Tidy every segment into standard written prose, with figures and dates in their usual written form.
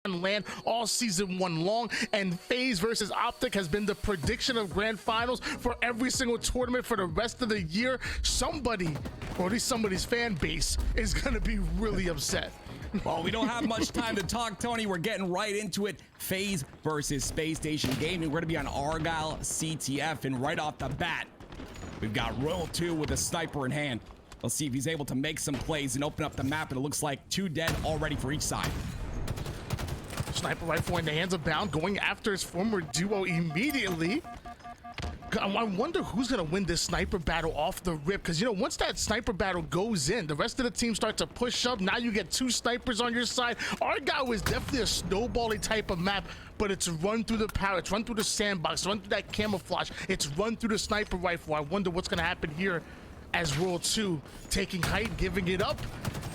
land all season 1 long, and FaZe versus Optic has been the prediction of grand finals for every single tournament for the rest of the year. Somebody, or at least somebody's fan base, is going to be really upset. Well, we don't have much time to talk, Tony. We're getting right into it. FaZe versus Space Station Gaming. We're going to be on Argyle CTF, and right off the bat, we've got Royal 2 with a sniper in hand. Let's see if he's able to make some plays and open up the map, and it looks like 2 dead already for each side. Sniper rifle in the hands of Bound, going after his former duo immediately. I wonder who's going to win this sniper battle off the rip, because, you know, once that sniper battle goes in, the rest of the team start to push up. Now you get 2 snipers on your side. Argyle is definitely a snowbally type of map, but it's run through the power, it's run through the sandbox, run through that camouflage, it's run through the sniper rifle. I wonder what's going to happen here as Royal 2 taking height, giving it up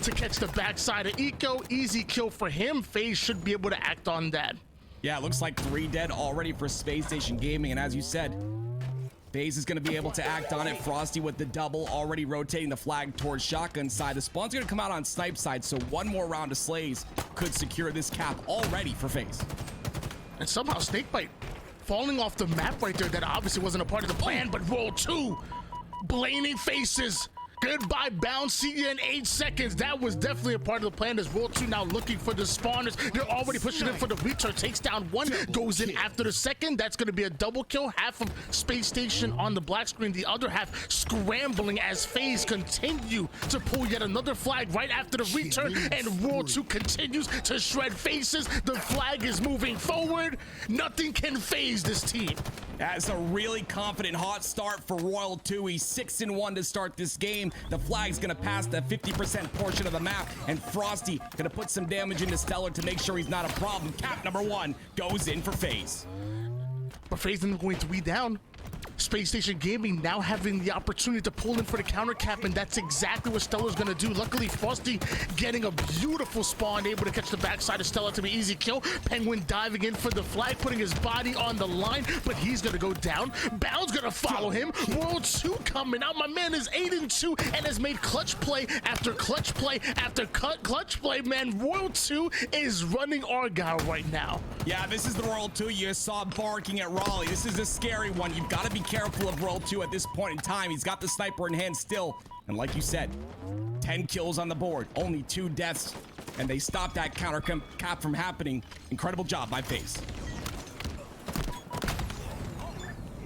to catch the backside of Eco. Easy kill for him. FaZe should be able to act on that. Yeah, it looks like 3 dead already for Space Station Gaming, and as you said, FaZe is going to be able to act on it. Frosty with the double, already rotating the flag towards shotgun side. The spawn's going to come out on snipe side, so 1 more round of slays could secure this cap already for FaZe. And somehow Snakebite falling off the map right there. That obviously wasn't a part of the plan, but Roll 2, blaming faces. Goodbye, Bound. See you in 8 seconds. That was definitely a part of the plan. As Roll 2 now looking for the spawners. They're already pushing in for the return. Takes down 1, goes in after the second. That's going to be a double kill. Half of Space Station on the black screen. The other half scrambling as FaZe continue to pull yet another flag right after the return. And Roll 2 continues to shred faces. The flag is moving forward. Nothing can phase this team. That's a really confident hot start for Royal 2. He's 6-1 to start this game. The flag's gonna pass the 50% portion of the map, and Frosty gonna put some damage into Stellar to make sure he's not a problem. Cap number 1 goes in for FaZe. But FaZe isn't going to be down. Space Station Gaming now having the opportunity to pull in for the counter cap, and that's exactly what Stellar's going to do. Luckily, Frosty getting a beautiful spawn, able to catch the backside of Stellar to be easy kill. Penguin diving in for the flag, putting his body on the line, but he's going to go down. Bound's going to follow him. Royal 2 coming out. My man is 8-2 and has made clutch play after clutch play after clutch play. Man, Royal 2 is running Argyle right now. Yeah, this is the Royal 2 you saw barking at Raleigh. This is a scary one. You've got to be careful of Royal 2 at this point in time. He's got the sniper in hand still. And like you said, 10 kills on the board, only 2 deaths, and they stopped that counter cap from happening. Incredible job by FaZe.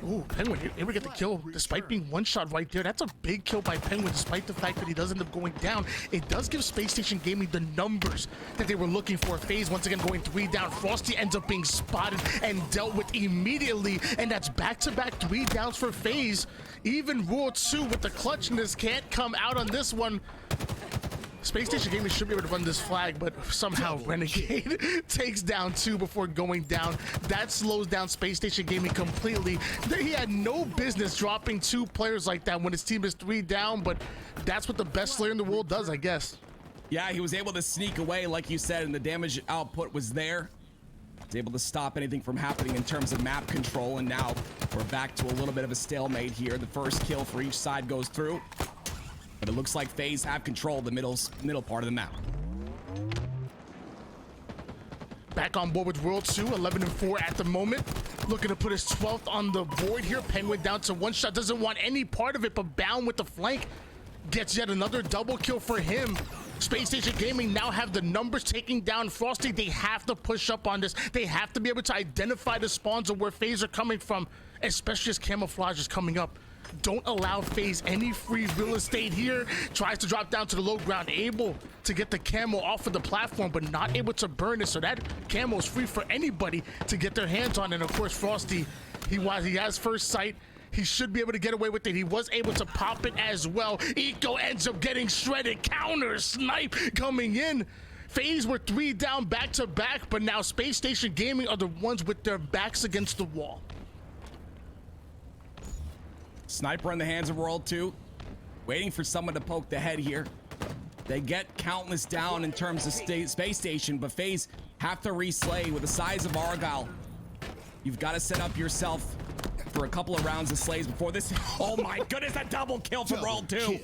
Ooh, Penguin able to get the kill despite being 1-shot right there. That's a big kill by Penguin despite the fact that he does end up going down. It does give Space Station Gaming the numbers that they were looking for. FaZe once again going 3 down. Frosty ends up being spotted and dealt with immediately, and that's back-to-back 3 downs for FaZe. Even Royal 2 with the clutchness can't come out on this one. Space Station Gaming should be able to run this flag, but somehow Renegade takes down 2 before going down. That slows down Space Station Gaming completely. He had no business dropping 2 players like that when his team is 3 down, but that's what the best player in the world does, I guess. Yeah, he was able to sneak away, like you said, and the damage output was there. He's able to stop anything from happening in terms of map control, and now we're back to a little bit of a stalemate here. The first kill for each side goes through. But it looks like FaZe have control of the middle part of the map. Back on board with World 2, 11-4 at the moment. Looking to put his 12th on the board here. Penguin down to 1 shot, doesn't want any part of it, but Bound with the flank gets yet another double kill for him. Space Station Gaming now have the numbers taking down Frosty. They have to push up on this. They have to be able to identify the spawns of where FaZe are coming from, especially as camouflage is coming up. Don't allow FaZe any free real estate here. Tries to drop down to the low ground, able to get the camo off of the platform, but not able to burn it, so that camo is free for anybody to get their hands on. And of course, Frosty, he has first sight. He should be able to get away with it. He was able to pop it as well. Eco ends up getting shredded. Counter snipe coming in. FaZe were 3 down back to back, but now Space Station Gaming are the ones with their backs against the wall. Sniper in the hands of Royal 2, waiting for someone to poke the head here. They get countless down in terms of Space Station, but FaZe have to reslay with the size of Argyle. You've got to set up yourself for a couple of rounds of slays before this. Oh my goodness, a double kill from Royal 2.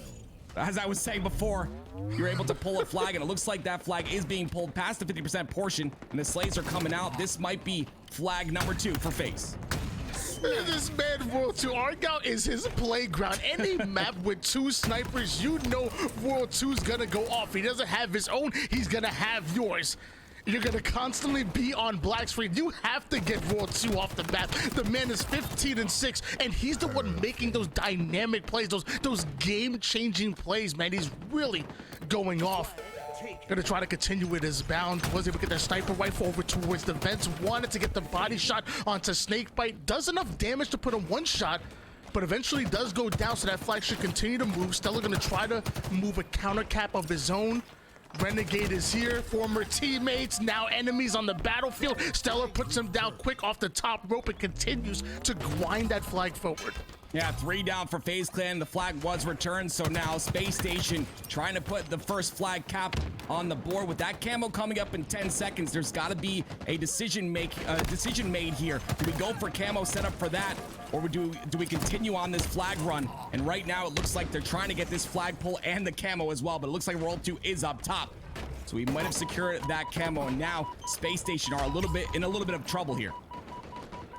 As I was saying before, you're able to pull a flag, and it looks like that flag is being pulled past the 50% portion, and the slays are coming out. This might be flag number 2 for FaZe. This man, World 2, Argyle is his playground. Any map with 2 snipers, you know World 2's gonna go off. He doesn't have his own, he's gonna have yours. You're gonna constantly be on black screen. You have to get World 2 off the map. The man is 15-6, and he's the one making those dynamic plays, those game-changing plays, man. He's really going off. Gonna try to continue with his bound. Was able to get their sniper rifle over towards the vents. Wanted to get the body shot onto Snakebite. Does enough damage to put him 1 shot, but eventually does go down, so that flag should continue to move. Stellar gonna try to move a counter cap of his own. Renegade is here, former teammates, now enemies on the battlefield. Stellar puts him down quick off the top rope and continues to grind that flag forward. Yeah, 3 down for FaZe Clan. The flag was returned, so now Space Station trying to put the first flag cap on the board. With that camo coming up in 10 seconds, there's got to be a decision made here. Do we go for camo setup for that, or do we continue on this flag run? And right now, it looks like they're trying to get this flag pull and the camo as well, but it looks like World 2 is up top. So we might have secured that camo, and now Space Station are in a little bit of trouble here.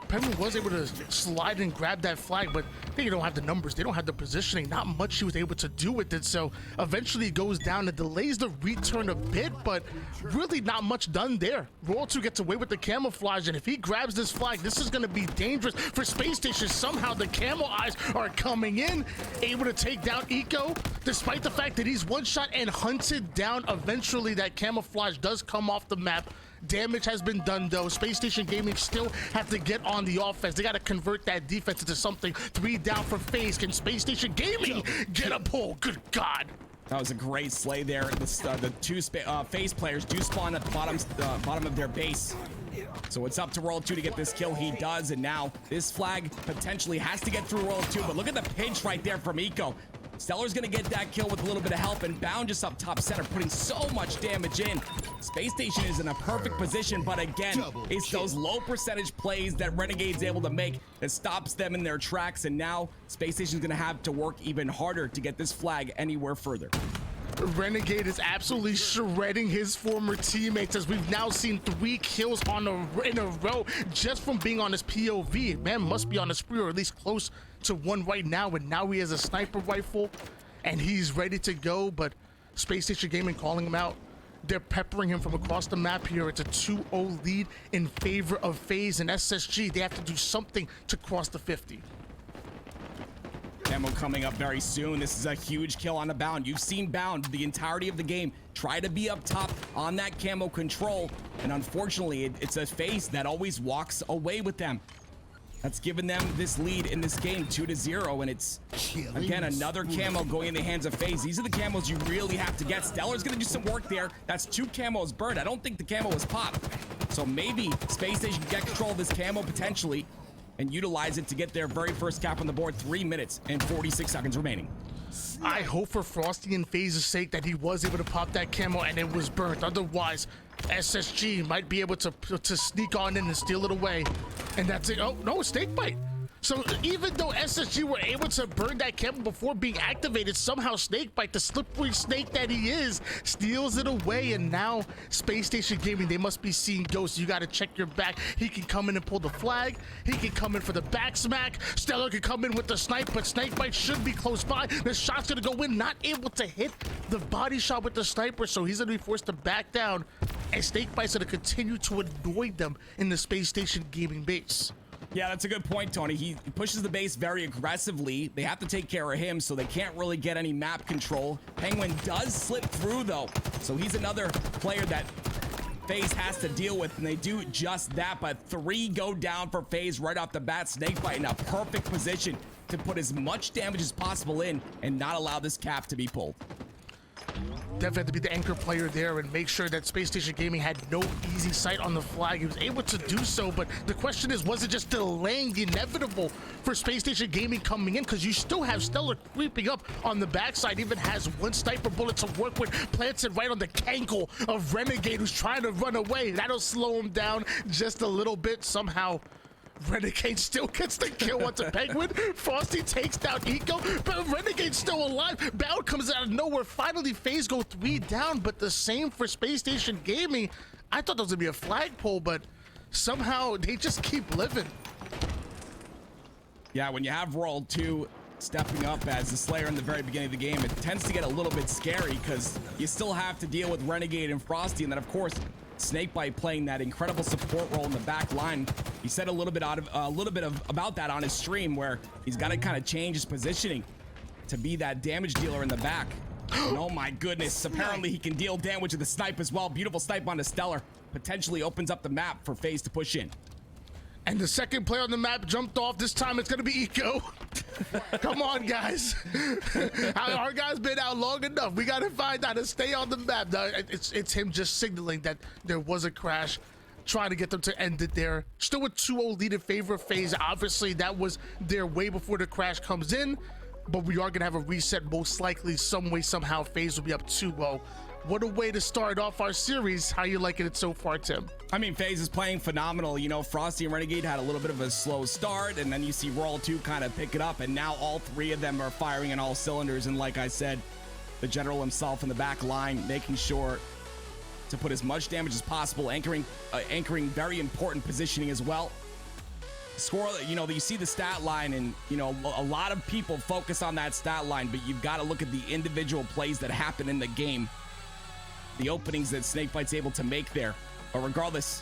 Penguin was able to slide and grab that flag, but they don't have the numbers. They don't have the positioning. Not much he was able to do with it. So eventually it goes down and delays the return a bit, but really not much done there. Royal 2 gets away with the camouflage, and if he grabs this flag, this is going to be dangerous for Space Station. Somehow the camo eyes are coming in, able to take down Eco, despite the fact that he's 1 shot and hunted down. Eventually that camouflage does come off the map. Damage has been done though. Space Station Gaming still have to get on the offense. They got to convert that defense into something. 3 down for FaZe. Can Space Station Gaming get a pull? Good God. That was a great slay there. The 2 FaZe players do spawn at the bottom of their base. So it's up to World 2 to get this kill. He does, and now this flag potentially has to get through World 2. But look at the pinch right there from Eco. Stellar's gonna get that kill with a little bit of help, and Bound just up top center, putting so much damage in. Space Station is in a perfect position, but again, it's those low percentage plays that Renegade's able to make that stops them in their tracks, and now Space Station's gonna have to work even harder to get this flag anywhere further. Renegade is absolutely shredding his former teammates, as we've now seen 3 kills in a row just from being on his POV. Man must be on a spree, or at least close to 1 right now, and now he has a sniper rifle and he's ready to go. But Space Station Gaming calling him out. They're peppering him from across the map here. It's a 2-0 lead in favor of FaZe and SSG. They have to do something to cross the 50. Demo coming up very soon. This is a huge kill on the Bound. You've seen Bound the entirety of the game try to be up top on that camo control, and unfortunately it's a FaZe that always walks away with them. That's given them this lead in this game, 2-0, and it's again another camo going in the hands of FaZe. These are the camos you really have to get. Stellar's gonna do some work there. That's 2 camos burned. I don't think the camo was popped, so maybe Space Station can get control of this camo potentially and utilize it to get their very first cap on the board. 3 minutes and 46 seconds remaining. I hope for Frosty and FaZe's sake that he was able to pop that camo and it was burnt. Otherwise, SSG might be able to sneak on in and steal it away. And that's it. Oh, no, Snakebite. So even though SSG were able to burn that camo before being activated, somehow Snakebite, the slippery snake that he is, steals it away. And now Space Station Gaming, they must be seeing ghosts. You got to check your back. He can come in and pull the flag. He can come in for the back smack. Stellar can come in with the snipe, but Snakebite should be close by. The shot's going to go in, not able to hit the body shot with the sniper, so he's going to be forced to back down. And Snakebite's going to continue to annoy them in the Space Station Gaming base. Yeah, that's a good point, Tony. He pushes the base very aggressively. They have to take care of him, so they can't really get any map control. Penguin does slip through, though, so he's another player that FaZe has to deal with, and they do just that. But 3 go down for FaZe right off the bat. Snakebite in a perfect position to put as much damage as possible in and not allow this cap to be pulled. Definitely had to be the anchor player there and make sure that Space Station Gaming had no easy sight on the flag. He was able to do so, but the question is, was it just delaying the inevitable for Space Station Gaming coming in? Because you still have Stellar creeping up on the backside, even has 1 sniper bullet to work with, plants it right on the cankle of Renegade, who's trying to run away. That'll slow him down just a little bit. Somehow Renegade still gets the kill onto Penguin. Frosty takes down Eco, but Renegade's still alive. Bound comes out of nowhere. Finally, FaZe go 3 down, but the same for Space Station Gaming. I thought there was gonna be a flagpole, but somehow they just keep living. Yeah, when you have Roll 2 stepping up as the Slayer in the very beginning of the game, it tends to get a little bit scary because you still have to deal with Renegade and Frosty, and then of course Snakebite playing that incredible support role in the back line. He said a little bit about that on his stream, where he's got to kind of change his positioning to be that damage dealer in the back. And oh my goodness, apparently he can deal damage with the snipe as well. Beautiful snipe on the Stellar. Potentially opens up the map for FaZe to push in. And the second player on the map jumped off. This time it's gonna be Eco. Come on, guys. Our guy's been out long enough. We gotta find out to stay on the map. It's him just signaling that there was a crash, trying to get them to end it there. Still a 2-0 lead in favor of FaZe. Obviously, that was their way before the crash comes in, but we are gonna have a reset. Most likely, some way, somehow, FaZe will be up 2-0. What a way to start off our series. How you liking it so far, Tim? I mean, FaZe is playing phenomenal. You know, Frosty and Renegade had a little bit of a slow start, and then you see Roll 2 kind of pick it up, and now all three of them are firing in all cylinders. And like I said, the general himself in the back line, making sure to put as much damage as possible, anchoring very important positioning as well. Score, you know, you see the stat line, and you know, a lot of people focus on that stat line, but you've got to look at the individual plays that happen in the game, the openings that Snakebite's able to make there. But regardless,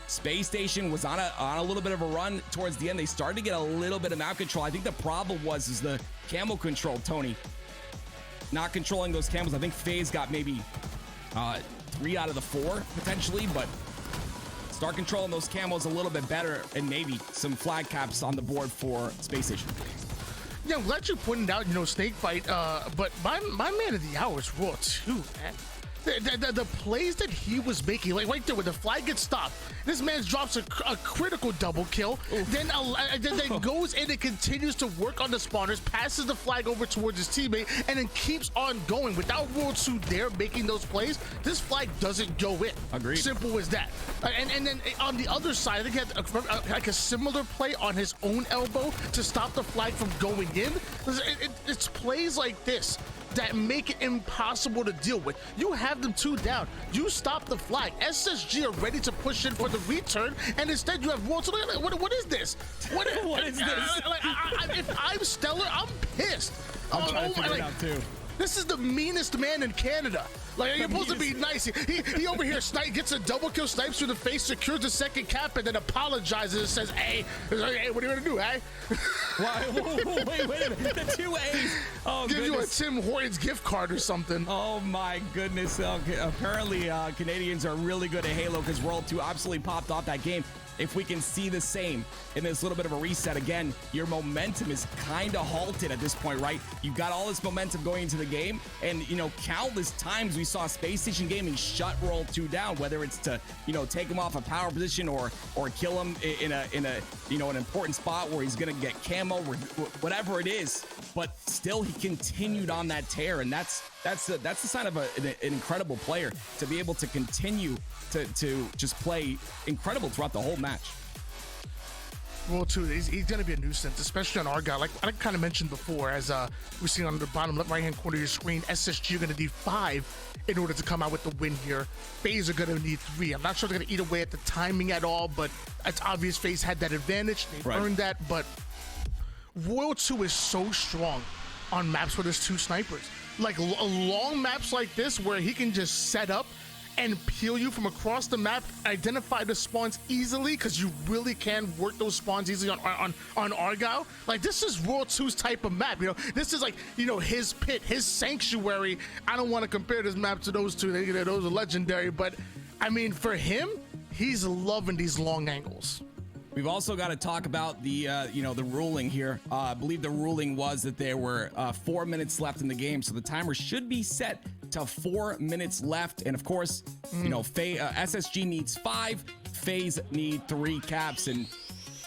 Space Station was on a little bit of a run towards the end. They started to get a little bit of map control. I think the problem is the camo control, Tony. Not controlling those camos. I think FaZe got maybe 3 out of the 4 potentially, but start controlling those camos a little bit better, and maybe some flag caps on the board for Space Station. Yeah, I'm glad you pointed out, you know, Snakebite, but my man of the hour is Raw 2, man. The plays that he was making, like right there when the flag gets stopped, this man drops a critical double kill, then goes in and continues to work on the spawners, passes the flag over towards his teammate, and then keeps on going. Without World 2 there making those plays, this flag doesn't go in. Agreed. Simple as that. And then on the other side, I think he had like a similar play on his own elbow to stop the flag from going in. It's plays like this that make it impossible to deal with. You have them 2 down. You stop the flag. SSG are ready to push in for the return, and instead you have World. So what is this? What is this? If I'm Stellar, I'm pissed. I'm trying to figure it out too. This is the meanest man in Canada. Like, you're supposed to be nice. He over here gets a double kill, snipes through the face, secures the second cap, and then apologizes and says, hey, what are you gonna do, hey? Wait a minute. The 2 A's. Oh, Give you a Tim Hortons gift card or something. Oh my goodness. Okay. Apparently, Canadians are really good at Halo because World 2 absolutely popped off that game. If we can see the same in this little bit of a reset again, your momentum is kind of halted at this point, right? You've got all this momentum going into the game, and you know, countless times we saw Space Station Gaming shut Roll 2 down, whether it's to, you know, take him off a power position or kill him in a you know, an important spot where he's gonna get camo or whatever it is. But still, he continued on that tear, and that's the sign of an incredible player, to be able to continue to just play incredible throughout the whole match. World 2, he's going to be a nuisance, especially on our guy. Like I kind of mentioned before, as we're seeing on the bottom right-hand corner of your screen, SSG are going to need 5 in order to come out with the win here. FaZe are going to need 3. I'm not sure they're going to eat away at the timing at all, but it's obvious FaZe had that advantage. They've earned that, but World 2 is so strong on maps where there's 2 snipers. Like long maps like this where he can just set up and peel you from across the map, identify the spawns easily, because you really can work those spawns easily on Argyle. Like, this is World 2's type of map, you know. This is like, you know, his pit, his sanctuary. I don't want to compare this map to those 2. Those are legendary, but I mean, for him, he's loving these long angles. We've also got to talk about the, you know, the ruling here. I believe the ruling was that there were 4 minutes left in the game, so the timer should be set to 4 minutes left. And of course, you know, SSG needs 5, FaZe need 3 caps, and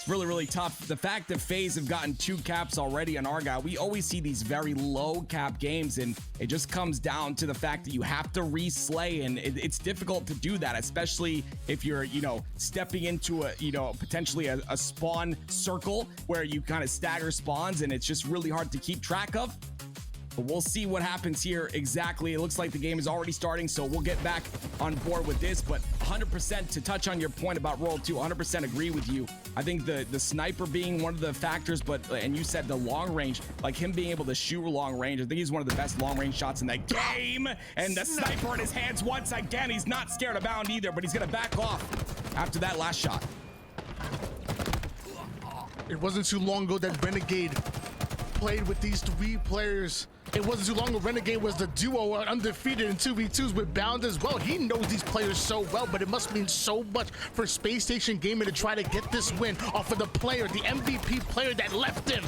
It's really, really tough. The fact that FaZe have gotten 2 caps already on Argyle, we always see these very low cap games, and it just comes down to the fact that you have to re-slay, and it's difficult to do that, especially if you're, you know, stepping into a, you know, potentially a spawn circle where you kind of stagger spawns, and it's just really hard to keep track of. But we'll see what happens here exactly. It looks like the game is already starting, so we'll get back on board with this. But 100% to touch on your point about World 2, 100% agree with you. I think the sniper being one of the factors, but and you said the long range, like him being able to shoot long range. I think he's one of the best long range shots in that game. And the sniper in his hands once again. He's not scared of bound either, but he's gonna back off after that last shot. It wasn't too long ago that Renegade played with these 3 players. It wasn't too long ago Renegade was the duo undefeated in 2v2s with Bound as well. He knows these players so well, but it must mean so much for Space Station Gaming to try to get this win off of the player, the MVP player that left him.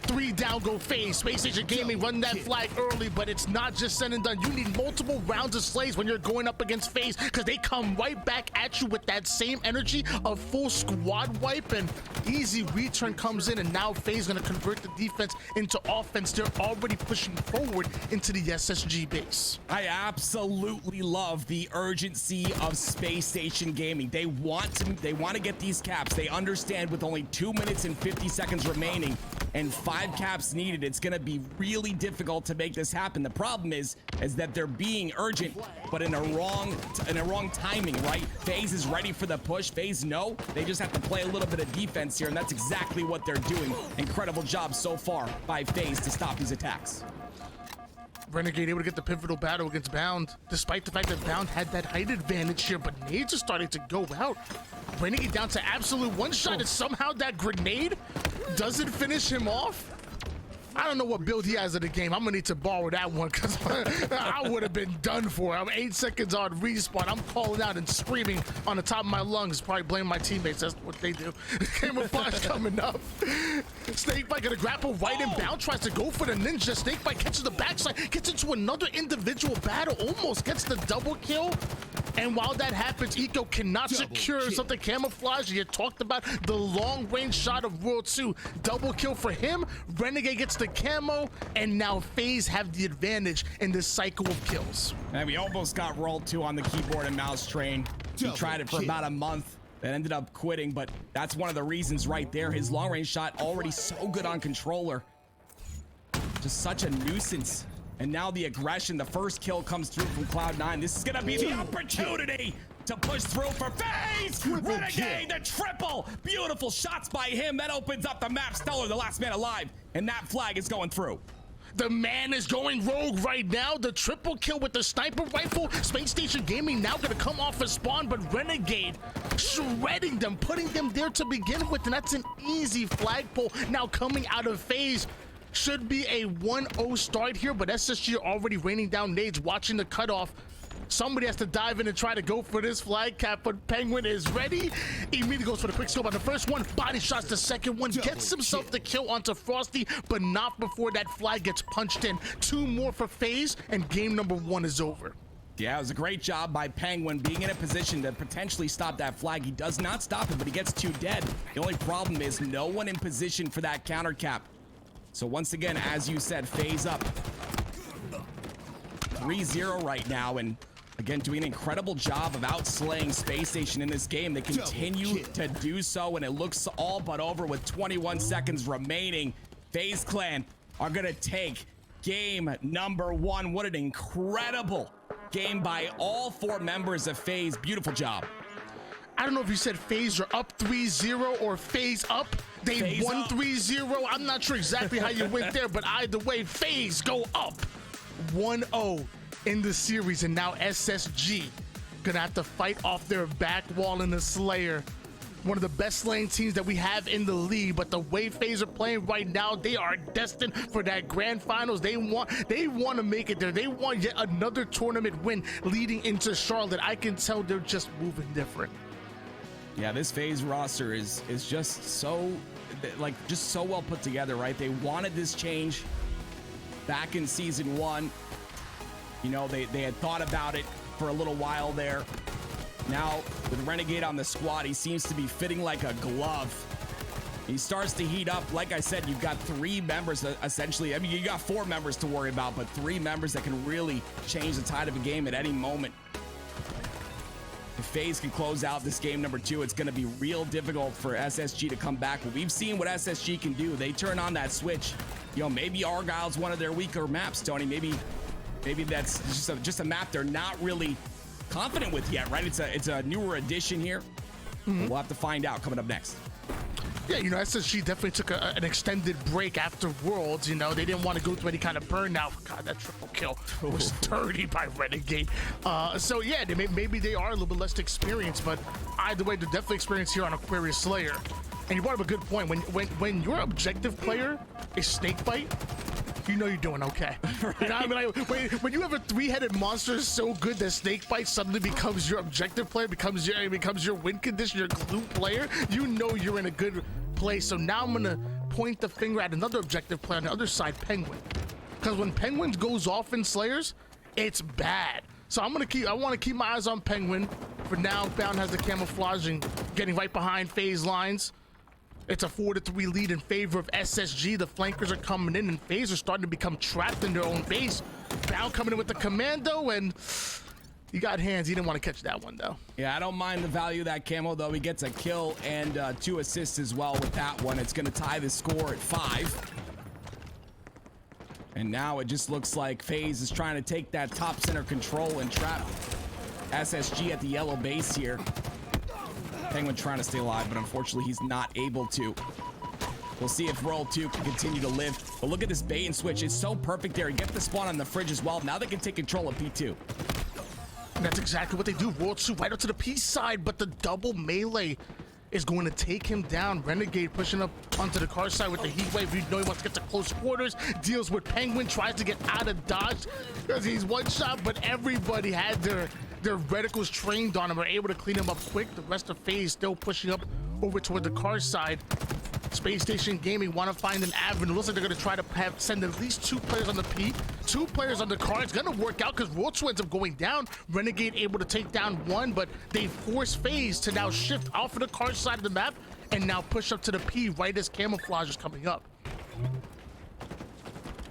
3 down go FaZe. Space Station Gaming run that flag early, but it's not just said and done. You need multiple rounds of slays when you're going up against FaZe, because they come right back at you with that same energy of full squad wipe, and easy return comes in, and now FaZe gonna convert the defense into offense. They're already pushing forward into the SSG base. I absolutely love the urgency of Space Station Gaming. They want to get these caps. They understand with only 2 minutes and 50 seconds remaining and 5 caps needed, it's going to be really difficult to make this happen. The problem is that they're being urgent, but in a wrong timing, right? FaZe is ready for the push. FaZe know they just have to play a little bit of defense here, and that's exactly what they're doing. Incredible job so far by FaZe to stop these attacks. Renegade able to get the pivotal battle against Bound, despite the fact that Bound had that height advantage here, but nades are starting to go out. Renegade down to absolute one shot, and somehow that grenade doesn't finish him off. I don't know what build he has in the game. I'm gonna need to borrow that one, because I would have been done for. I'm 8 seconds on respawn. I'm calling out and screaming on the top of my lungs. Probably blame my teammates. That's what they do. Camouflage coming up. Snakebite gonna grapple right in. Bound tries to go for the ninja. Snakebite catches the backside, gets into another individual battle, almost gets the double kill. And while that happens, Eco cannot secure something. Camouflage, you talked about the long range shot of World 2. Double kill for him. Renegade gets the camo, and now FaZe have the advantage in this cycle of kills. And we almost got World 2 on the keyboard and mouse train. He tried it for about a month and ended up quitting, but that's one of the reasons right there. His long range shot already so good on controller. Just such a nuisance. And now the aggression, the first kill comes through from Cloud9. This is gonna be the opportunity to push through for FaZe! Renegade, the triple! Beautiful shots by him. That opens up the map. Stellar, the last man alive. And that flag is going through. The man is going rogue right now. The triple kill with the sniper rifle. Space Station Gaming now gonna come off a spawn, but Renegade shredding them, putting them there to begin with, and that's an easy flagpole now coming out of FaZe. Should be a 1-0 start here, but SSG already raining down nades, watching the cutoff. Somebody has to dive in and try to go for this flag cap, but Penguin is ready. Immediately goes for the quick scope on the first one, body shots the second one, gets himself the kill onto Frosty, but not before that flag gets punched in. 2 more for FaZe, and game number 1 is over. Yeah, it was a great job by Penguin being in a position to potentially stop that flag. He does not stop it, but he gets 2 dead. The only problem is no one in position for that counter cap. So once again, as you said, FaZe up 3-0 right now, and again doing an incredible job of outslaying Space Station in this game. They continue to do so, and it looks all but over with 21 seconds remaining. FaZe Clan are gonna take game number 1. What an incredible game by all 4 members of FaZe. Beautiful job. I don't know if you said FaZe are up 3-0 or FaZe up. They FaZe won up. 3-0. I'm not sure exactly how you went there, but either way, FaZe go up 1-0 in the series, and now SSG gonna have to fight off their back wall in the Slayer. One of the best lane teams that we have in the league, but the way FaZe are playing right now, they are destined for that grand finals. They want to make it there. They want yet another tournament win leading into Charlotte. I can tell they're just moving different. Yeah, this FaZe roster is just so, like, just so well put together, right? They wanted this change back in season 1. You know, they had thought about it for a little while there. Now, with Renegade on the squad, he seems to be fitting like a glove. He starts to heat up. Like I said, you've got 3 members essentially. I mean, you got 4 members to worry about, but 3 members that can really change the tide of a game at any moment. If FaZe can close out this game number 2, it's going to be real difficult for SSG to come back. But we've seen what SSG can do. They turn on that switch. You know, maybe Argyle's one of their weaker maps, Tony. Maybe that's just a map they're not really confident with yet, right? It's a newer addition here. We'll have to find out coming up next. Yeah, you know, SSG definitely took an extended break after Worlds. You know, they didn't want to go through any kind of burnout. God, that triple kill was dirty by Renegade. So yeah, maybe they are a little bit less experienced, but either way, they're definitely experienced here on Aquarius Slayer. And you brought up a good point. When your objective player is Snakebite, you know you're doing okay. Right. You know what I mean? Like, when you have a 3-headed monster so good that Snakebite suddenly becomes your objective player, becomes your win condition, your glue player, you know you're in a good place. So now I'm gonna point the finger at another objective player on the other side, Penguin. Because when Penguin goes off in Slayers, it's bad. So I want to keep my eyes on Penguin. For now, Bound has the camouflaging, getting right behind FaZe lines. It's a 4-3 lead in favor of SSG. The flankers are coming in, and FaZe are starting to become trapped in their own base. Bound coming in with the commando, and he got hands. He didn't want to catch that one, though. Yeah, I don't mind the value of that camo, though. He gets a kill and 2 assists as well with that one. It's going to tie the score at 5. And now it just looks like FaZe is trying to take that top center control and trap SSG at the yellow base here. Penguin trying to stay alive, but unfortunately he's not able to. We'll see if World 2 can continue to live. But look at this bait and switch. It's so perfect there. Get the spawn on the fridge as well. Now they can take control of P2. And that's exactly what they do. World 2 right up to the P side, but the double melee is going to take him down. Renegade pushing up onto the car side with the heat wave. You know he wants to get to close quarters. Deals with Penguin, tries to get out of dodge because he's one shot, but everybody had their reticles trained on him, are able to clean him up quick. The rest of FaZe still pushing up over toward the car side. Space Station Gaming want to find an avenue. Looks like they're going to try to send at least 2 players on the P, 2 players on the car. It's going to work out because World 2 ends up going down. Renegade able to take down 1, but they force FaZe to now shift off of the car side of the map and now push up to the P right as camouflage is coming up.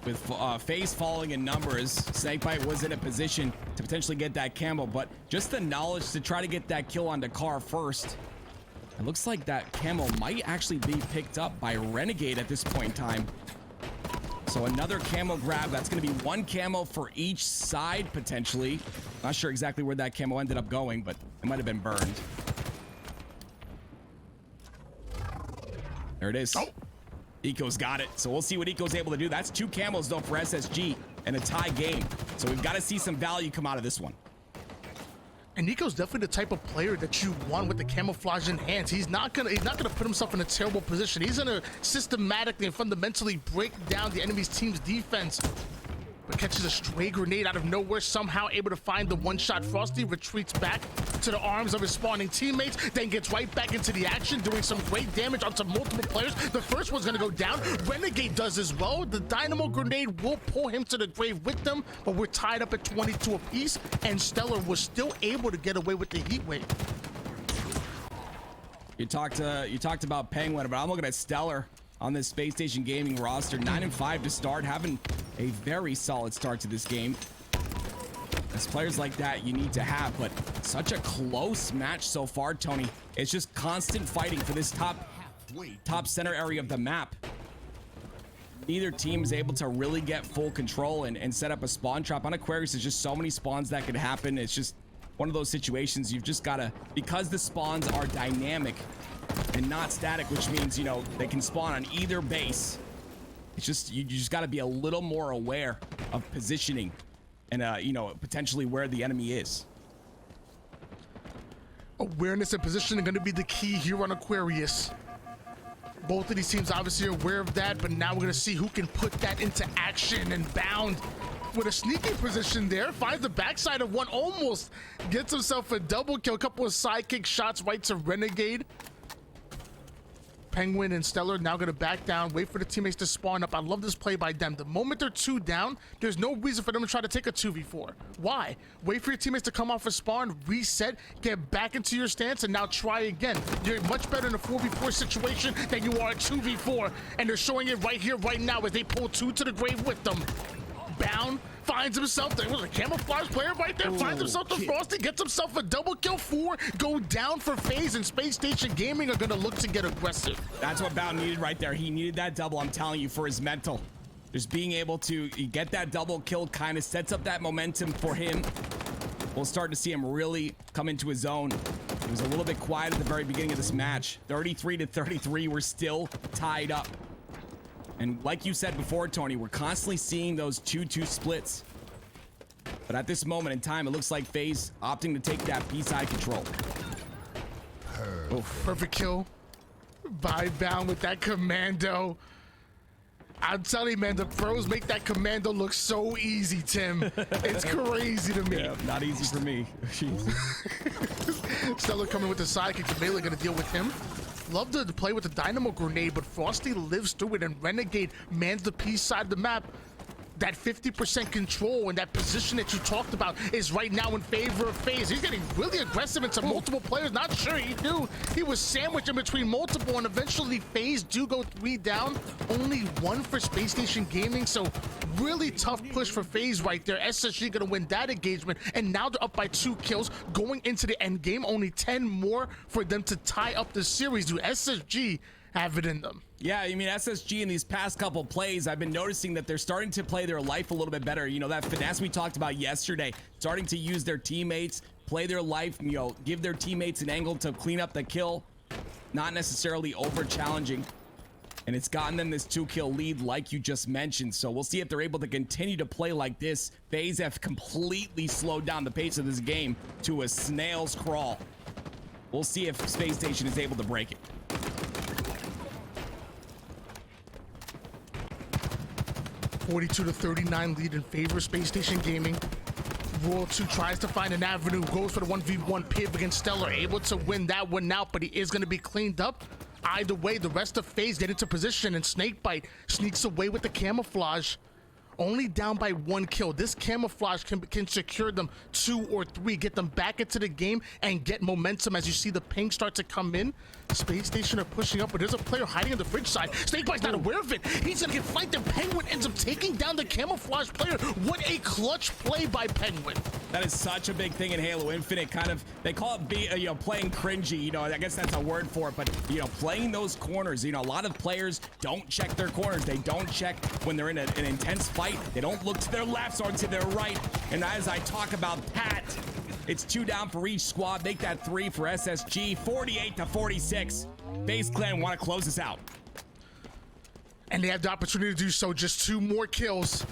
With FaZe falling in numbers, Snakebite was in a position to potentially get that camo, but just the knowledge to try to get that kill on the car first. It looks like that camo might actually be picked up by Renegade at this point in time. So another camo grab. That's going to be 1 camo for each side, potentially. Not sure exactly where that camo ended up going, but it might have been burned. There it is. Oh. Eco's got it, so we'll see what Eco's able to do. That's 2 camos, though, for SSG and a tie game. So we've got to see some value come out of this one. And Nico's definitely the type of player that you want with the camouflage in hands. He's not gonna put himself in a terrible position. He's gonna systematically and fundamentally break down the enemy's team's defense. But catches a stray grenade out of nowhere, somehow able to find the one-shot. Frosty retreats back to the arms of his spawning teammates, then gets right back into the action, doing some great damage onto multiple players. The first one's gonna go down. Renegade does as well. The dynamo grenade will pull him to the grave with them, but we're tied up at 22 apiece, and Stellar was still able to get away with the heat wave. You talked about Penguin, but I'm looking at Stellar on this Space Station Gaming roster. 9-5 to start, having a very solid start to this game. As players like that you need to have, but such a close match so far, Tony. It's just constant fighting for this top center area of the map. Neither team is able to really get full control and set up a spawn trap. On Aquarius, there's just so many spawns that could happen. It's just one of those situations you've just gotta, because the spawns are dynamic and not static, which means, you know, they can spawn on either base. It's just, you just got to be a little more aware of positioning and, you know, potentially where the enemy is. Awareness and positioning are going to be the key here on Aquarius. Both of these teams obviously are aware of that, but now we're going to see who can put that into action. And Bound with a sneaky position there, finds the backside of one, almost gets himself a double kill, a couple of sidekick shots right to Renegade. Penguin and Stellar now gonna back down, wait for the teammates to spawn up. I love this play by them. The moment they're 2 down, there's no reason for them to try to take a 2v4. Why? Wait for your teammates to come off a spawn, reset, get back into your stance, and now try again. You're much better in a 4v4 situation than you are a 2v4, and they're showing it right here, right now, as they pull 2 to the grave with them. Bound finds himself, there was a camouflage player right there, finds himself the Frosty, gets himself a double kill. 4 go down for FaZe, and Space Station Gaming are gonna look to get aggressive. That's what Bound needed right there. He needed that double, I'm telling you, for his mental. Just being able to get that double kill kind of sets up that momentum for him. We'll start to see him really come into his own. He was a little bit quiet at the very beginning of this match. 33-33, we're still tied up. And like you said before, Tony, we're constantly seeing those 2-2 splits. But at this moment in time, it looks like FaZe opting to take that B-side control. Perfect kill by Bound with that commando. I'm telling you, man, the pros make that commando look so easy, Tim. It's crazy to me. Yeah, not easy for me. Stellar coming with the sidekick. The melee gonna deal with him. Love to play with the dynamo grenade, but Frosty lives through it, and Renegade mans the P side of the map. That 50% control and that position that you talked about is right now in favor of FaZe. He's getting really aggressive into multiple players. Not sure he knew. He was sandwiched in between multiple, and eventually FaZe do go 3 down. Only 1 for Space Station Gaming, so really tough push for FaZe right there. SSG gonna win that engagement, and now they're up by 2 kills going into the end game. Only 10 more for them to tie up the series. Do SSG have it in them? Yeah, I mean, SSG in these past couple plays, I've been noticing that they're starting to play their life a little bit better. You know, that finesse we talked about yesterday, starting to use their teammates, play their life, you know, give their teammates an angle to clean up the kill, not necessarily over challenging. And it's gotten them this 2-kill lead like you just mentioned. So we'll see if they're able to continue to play like this. FaZe have completely slowed down the pace of this game to a snail's crawl. We'll see if Space Station is able to break it. 42-39 lead in favor of Space Station Gaming. Royal 2 tries to find an avenue, goes for the 1v1 piv against Stellar, able to win that one out, but he is going to be cleaned up. Either way, the rest of FaZe get into position, and Snakebite sneaks away with the camouflage. Only down by 1 kill. This camouflage can secure them 2 or 3, get them back into the game, and get momentum as you see the ping start to come in. Space Station are pushing up, but there's a player hiding on the bridge side. Snakebite's not aware of it. He's gonna get flanked, and Penguin ends up taking down the camouflage player. What a clutch play by Penguin. That is such a big thing in Halo Infinite. Kind of, they call it playing cringy. You know, I guess that's a word for it. But you know, playing those corners. You know, a lot of players don't check their corners. They don't check when they're in an intense fight. They don't look to their left or to their right. And as I talk about that, it's 2 down for each squad. Make that 3 for SSG. 48-46. FaZe Clan want to close this out. And they have the opportunity to do so. Just 2 more kills.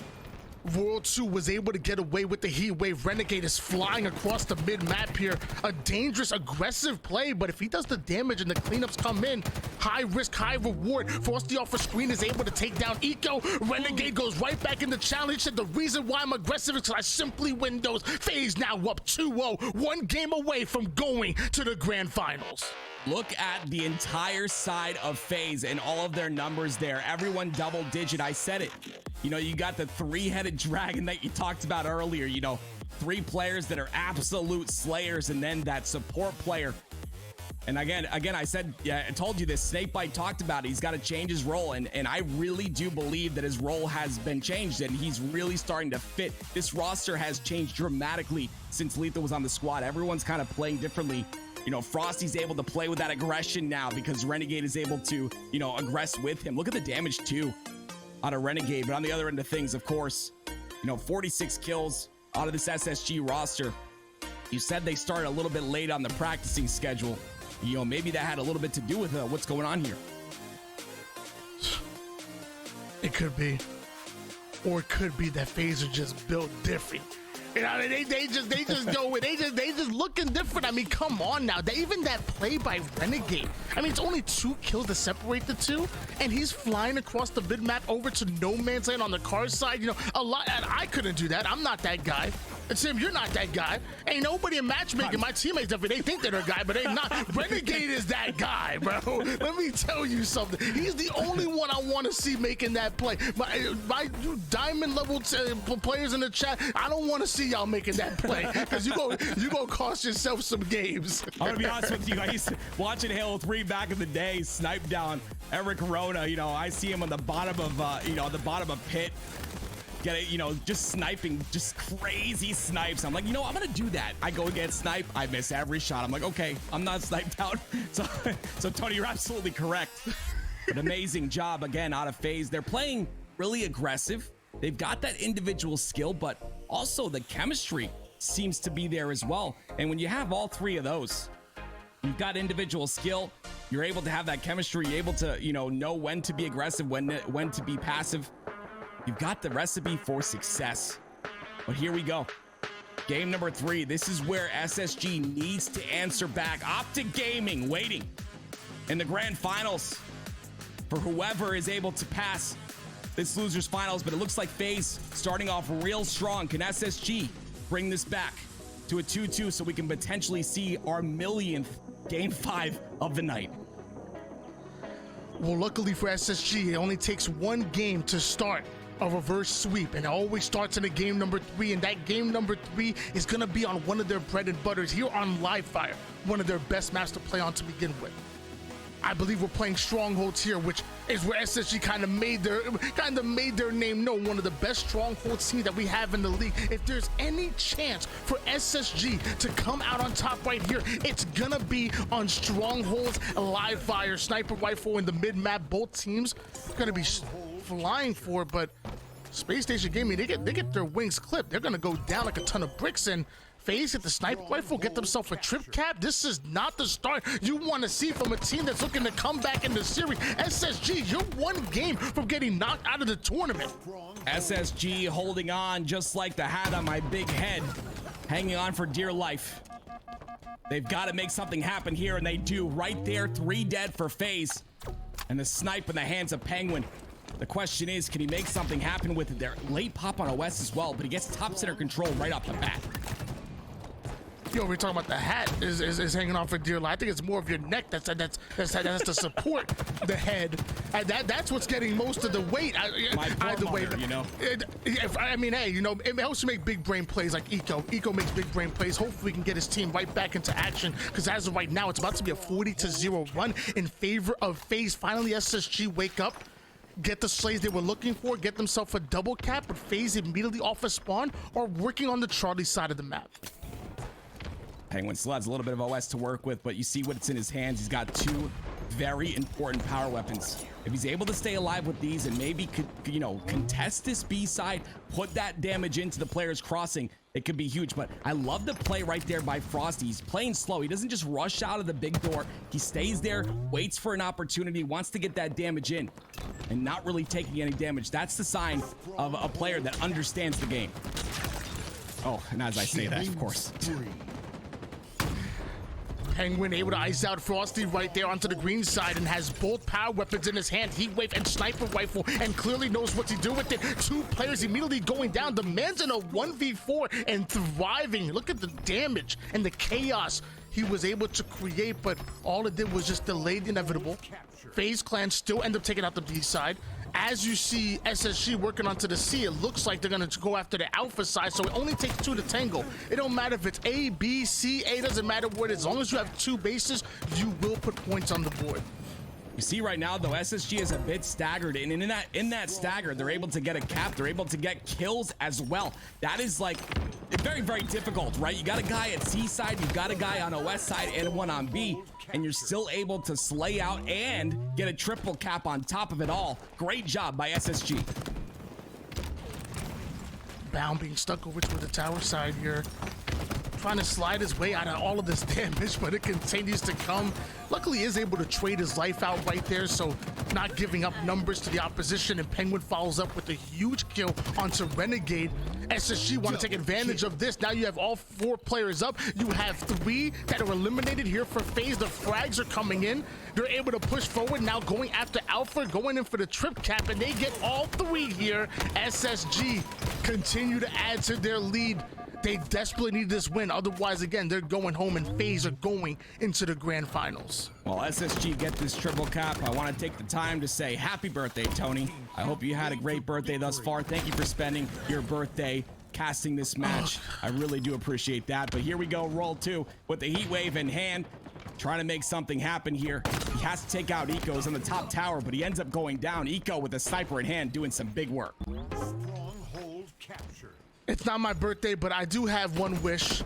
Royal 2 was able to get away with the heat wave. Renegade is flying across the mid-map here. A dangerous, aggressive play, but if he does the damage and the cleanups come in, high risk, high reward. Frosty off a screen is able to take down Eco. Renegade goes right back in the challenge. Said the reason why I'm aggressive is because I simply win those. FaZe now up 2-0, 1 game away from going to the grand finals. Look at the entire side of FaZe and all of their numbers there. Everyone double digit. I said it. You know, you got the 3-headed dragon that you talked about earlier. You know, 3 players that are absolute slayers, and then that support player. And again, I said, yeah, I told you this. Snakebite talked about it. He's got to change his role, and I really do believe that his role has been changed, and he's really starting to fit. This roster has changed dramatically since Lethal was on the squad. Everyone's kind of playing differently. You know, Frosty's able to play with that aggression now because Renegade is able to, you know, aggress with him. Look at the damage too out of Renegade. But on the other end of things, of course, you know, 46 kills out of this SSG roster. You said they started a little bit late on the practicing schedule. You know, maybe that had a little bit to do with what's going on here. It could be. Or it could be that FaZe are just built different. You know, they just go, they just looking different. I mean, come on now. Even that play by Renegade. I mean, it's only 2 kills to separate the 2, and he's flying across the mid map over to no man's land on the car side. You know, a lot. And I couldn't do that. I'm not that guy. And Sam, you're not that guy. Ain't nobody in matchmaking. My teammates, they think they're a guy, but they not. Renegade is that guy, bro. Let me tell you something. He's the only one I want to see making that play. My diamond level players in the chat, I don't want to see y'all making that play because you go cost yourself some games. I'm gonna be honest with you. I used to watching Halo 3 back in the day, snipe down Eric Corona. You know, I see him on the bottom of the bottom of pit. Get it, just sniping, just crazy snipes. I'm like, I'm gonna do that. I go get sniped, I miss every shot. I'm like, okay, I'm not sniped out. So Tony, you're absolutely correct. An amazing job again out of FaZe. They're playing really aggressive. They've got that individual skill, but also the chemistry seems to be there as well. And when you have all three of those, you've got individual skill, you're able to have that chemistry, you're able to, know when to be aggressive, when to be passive. You've got the recipe for success. But here we go. Game number 3. This is where SSG needs to answer back. Optic Gaming waiting in the grand finals for whoever is able to pass this loser's finals. But it looks like FaZe starting off real strong. Can SSG bring this back to a 2-2 so we can potentially see our millionth game 5 of the night? Well, luckily for SSG, it only takes one game to start a reverse sweep, and it always starts in a game number 3, and that game number 3 is going to be on one of their bread and butters here on Livefire, one of their best maps to play on to begin with. I believe we're playing Strongholds here, which is where SSG kind of made their name known. One of the best Strongholds teams that we have in the league. If there's any chance for SSG to come out on top right here, it's gonna be on Strongholds, Livefire, Sniper Rifle in the mid-map. Both teams gonna be flying for it, but Space Station Gaming, they get their wings clipped. They're gonna go down like a ton of bricks, and FaZe get the Sniper Rifle, get themselves a trip cap. This is not the start you want to see from a team that's looking to come back in the series. SSG, you're one game from getting knocked out of the tournament. SSG holding on just like the hat on my big head, hanging on for dear life. They've got to make something happen here, and they do. Right there, 3 dead for FaZe, and the snipe in the hands of Penguin. The question is, can he make something happen with their late pop on OS as well? But he gets top center control right off the bat. Yo, we're talking about the hat is hanging on for dear life. I think it's more of your neck that's to support the head. And that's what's getting most of the weight. Either way, it helps you make big brain plays like Eco. Eco makes big brain plays. Hopefully, we can get his team right back into action, because as of right now, it's about to be a 40-0 run in favor of FaZe. Finally, SSG wake up, get the slays they were looking for, get themselves a double cap, but FaZe immediately off a spawn are working on the Charlie side of the map. Penguin still has a little bit of OS to work with, but you see what's in his hands. He's got 2 very important power weapons. If he's able to stay alive with these and maybe could, contest this B side, put that damage into the players crossing, it could be huge. But I love the play right there by Frosty. He's playing slow. He doesn't just rush out of the big door. He stays there, waits for an opportunity, wants to get that damage in, and not really taking any damage. That's the sign of a player that understands the game. Oh, and as I say that, of course. Penguin able to ice out Frosty right there onto the green side, and has both power weapons in his hand, Heat Wave and Sniper Rifle, and clearly knows what to do with it. 2 players immediately going down. The man's in a 1v4 and thriving. Look at the damage and the chaos he was able to create, but all it did was just delay the inevitable. FaZe Clan still end up taking out the B side. As you see SSG working onto the C, it looks like they're going to go after the Alpha side, so it only takes 2 to tango. It don't matter if it's A, B, C, A, doesn't matter what it is. As long as you have 2 bases, you will put points on the board. You see right now, though, SSG is a bit staggered, and in that stagger, they're able to get a cap. They're able to get kills as well. That is, like, very, very difficult, right? You got a guy at C side, you've got a guy on OS side, and one on B, and you're still able to slay out and get a triple cap on top of it all. Great job by SSG. Bound being stuck over to the tower side here, trying to slide his way out of all of this damage, but it continues to come. Luckily, he is able to trade his life out right there, so not giving up numbers to the opposition, and Penguin follows up with a huge kill onto Renegade. SSG want to take advantage of this. Now you have all 4 players up. You have 3 that are eliminated here for FaZe. The frags are coming in. They're able to push forward, now going after Alpha, going in for the trip cap, and they get all 3 here. SSG continue to add to their lead. They desperately need this win. Otherwise, again, they're going home and FaZe are going into the grand finals. Well, SSG get this triple cap. I want to take the time to say happy birthday, Tony. I hope you had a great birthday thus far. Thank you for spending your birthday casting this match. I really do appreciate that. But here we go, roll 2 with the heat wave in hand, trying to make something happen here. He has to take out Eco's on the top tower, but he ends up going down. Eco with a sniper in hand doing some big work. Stronghold captured. It's not my birthday, but I do have one wish.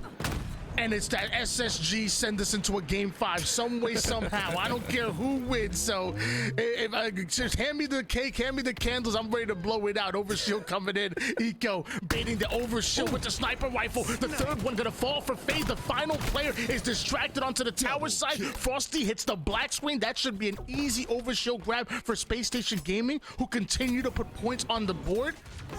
And it's that SSG send us into a game 5 some way, somehow. I don't care who wins. So if I just hand me the cake, hand me the candles, I'm ready to blow it out. Overshield coming in. Eco baiting the overshield with the sniper rifle. The third one gonna fall for FaZe. The final player is distracted onto the tower side. Frosty hits the black screen. That should be an easy overshield grab for Space Station Gaming, who continue to put points on the board.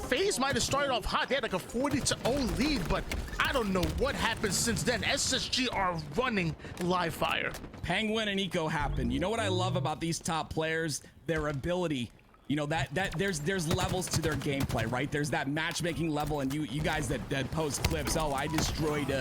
FaZe might have started off hot. They had like a 40-0 lead, but I don't know what happened since then. SSG are running live fire. Penguin and Eco happen. You know what I love about these top players? Their ability. You know, that there's levels to their gameplay, right? There's that matchmaking level, and you guys that post clips, oh, I destroyed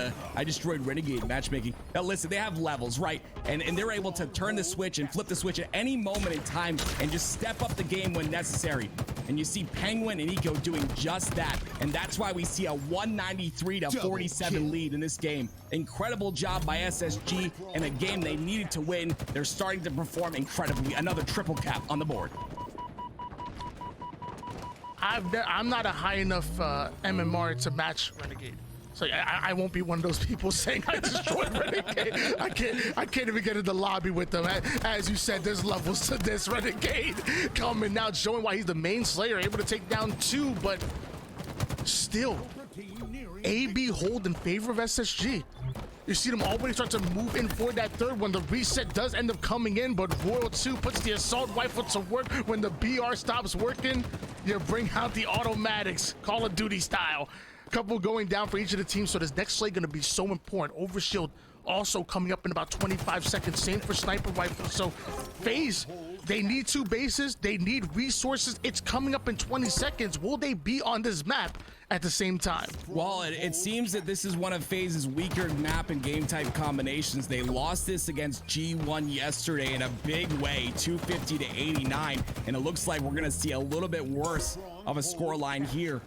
Renegade matchmaking. Now listen, they have levels, right? And they're able to turn the switch and flip the switch at any moment in time and just step up the game when necessary. And you see Penguin and Eco doing just that. And that's why we see a 193-47 lead in this game. Incredible job by SSG in a game they needed to win. They're starting to perform incredibly. Another triple cap on the board. I'm not a high enough MMR to match Renegade. So I won't be one of those people saying I destroyed Renegade. I can't even get in the lobby with them. As you said, there's levels to this. Renegade coming now, showing why he's the main slayer, able to take down 2, but still, AB hold in favor of SSG. You see them already start to move in for that third one. The reset does end up coming in, but Royal 2 puts the assault rifle to work. When the BR stops working, you bring out the automatics, Call of Duty style. Couple going down for each of the teams, so this next slate going to be so important. Overshield also coming up in about 25 seconds. Same for sniper rifle. So FaZe, they need 2 bases. They need resources. It's coming up in 20 seconds. Will they be on this map at the same time? Well, it seems that this is one of FaZe's weaker map and game type combinations. They lost this against G1 yesterday in a big way, 250-89, and it looks like we're going to see a little bit worse of a scoreline here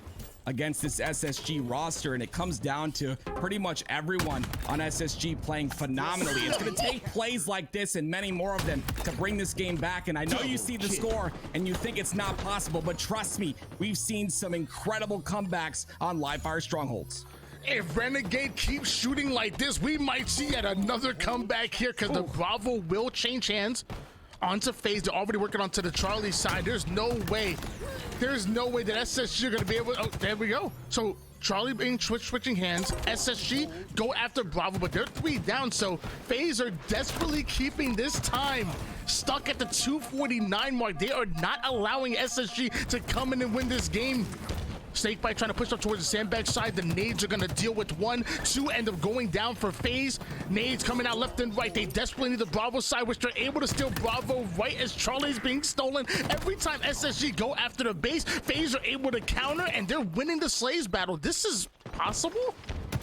against this SSG roster, and it comes down to pretty much everyone on SSG playing phenomenally. It's going to take plays like this and many more of them to bring this game back, and I know you see the score and you think it's not possible, but trust me, we've seen some incredible comebacks on live fire strongholds. If Renegade keeps shooting like this, we might see yet another comeback here, because the Bravo will change hands onto FaZe. They're already working onto the Charlie side. There's no way that SSG are going to be able to, oh, there we go. So Charlie being switching hands, SSG go after Bravo, but they're 3 down. So FaZe are desperately keeping this time stuck at the 249 mark. They are not allowing SSG to come in and win this game. Snakebite trying to push up towards the sandbag side. The nades are going to deal with 1, 2, end up going down for FaZe. Nades coming out left and right. They desperately need the Bravo side, which they're able to steal Bravo right as Charlie's being stolen. Every time SSG go after the base, FaZe are able to counter, and they're winning the Slaves battle. This is possible?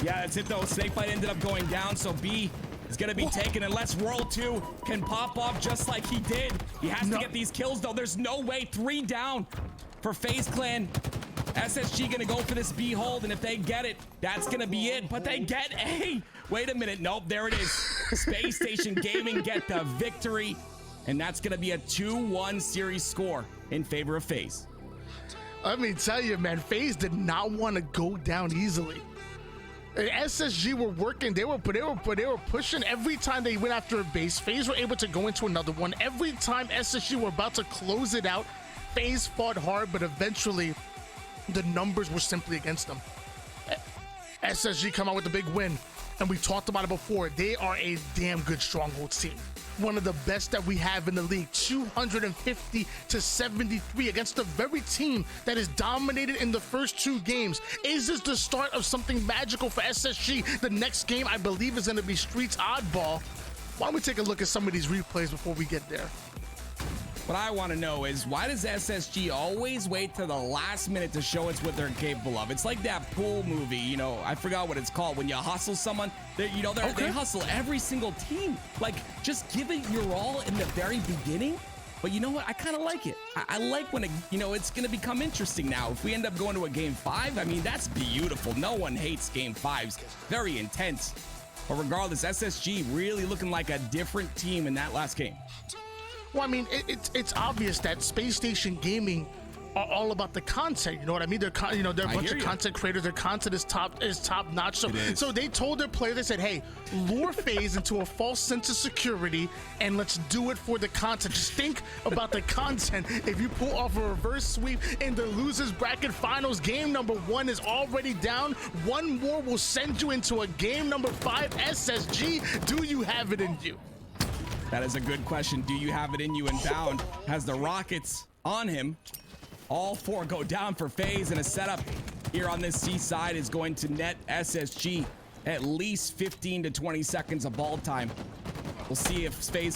Yeah, that's it though. Snakebite ended up going down, so B is going to be taken unless Royal 2 can pop off just like he did. He has to get these kills though. There's no way. 3 down for FaZe Clan. SSG gonna go for this B hold, and if they get it, that's gonna be it. But they get A. Wait a minute. Nope, there it is. Space Station Gaming get the victory, and that's gonna be a 2-1 series score in favor of FaZe. Let me tell you, man, FaZe did not want to go down easily. SSG were working. They were pushing every time they went after a base. FaZe were able to go into another one. Every time SSG were about to close it out, FaZe fought hard, but eventually the numbers were simply against them. SSG come out with a big win, and we talked about it before. They are a damn good stronghold team. One of the best that we have in the league. 250-73 against the very team that is dominated in the first 2 games. Is this the start of something magical for SSG? The next game, I believe, is going to be Streets Oddball. Why don't we take a look at some of these replays before we get there? What I want to know is, why does SSG always wait to the last minute to show us what they're capable of? It's like that pool movie, you know, I forgot what it's called, when you hustle someone, they hustle every single team. Like, just give it your all in the very beginning. But you know what? I kind of like it. I like when it's going to become interesting now. If we end up going to a game 5, I mean, that's beautiful. No one hates game 5s. Very intense. But regardless, SSG really looking like a different team in that last game. Well, I mean, it's obvious that Space Station Gaming are all about the content. You know what I mean? They're they're a bunch of content creators. Their content is top notch. So they told their players, they said, "Hey, lure FaZe into a false sense of security, and let's do it for the content. Just think about the content. If you pull off a reverse sweep in the losers bracket finals, game number 1 is already down. One more will send you into a game number 5. SSG, do you have it in you?" That is a good question. Do you have it in you? And Bound has the rockets on him. All 4 go down for FaZe, and a setup here on this C side is going to net SSG at least 15 to 20 seconds of ball time. We'll see if FaZe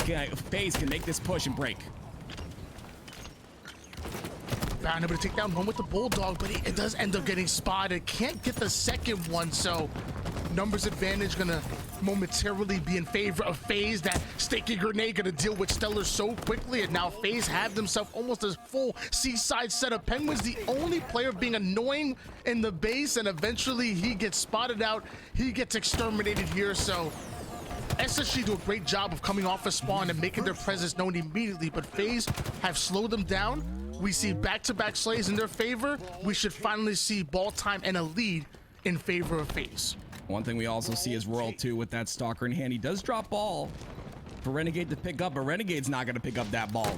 can make this push and break. Bound able to take down one with the Bulldog, but it does end up getting spotted. Can't get the second one, so numbers advantage gonna momentarily be in favor of FaZe. That sticky grenade gonna deal with Stellar so quickly, and now FaZe have themselves almost a full seaside setup. Penguin's the only player being annoying in the base, and eventually he gets spotted out. He gets exterminated here, so SSG do a great job of coming off a spawn and making their presence known immediately, but FaZe have slowed them down. We see back-to-back slays in their favor. We should finally see ball time and a lead in favor of FaZe. One thing we also see is World 2 with that Stalker in hand. He does drop ball for Renegade to pick up, but Renegade's not going to pick up that ball.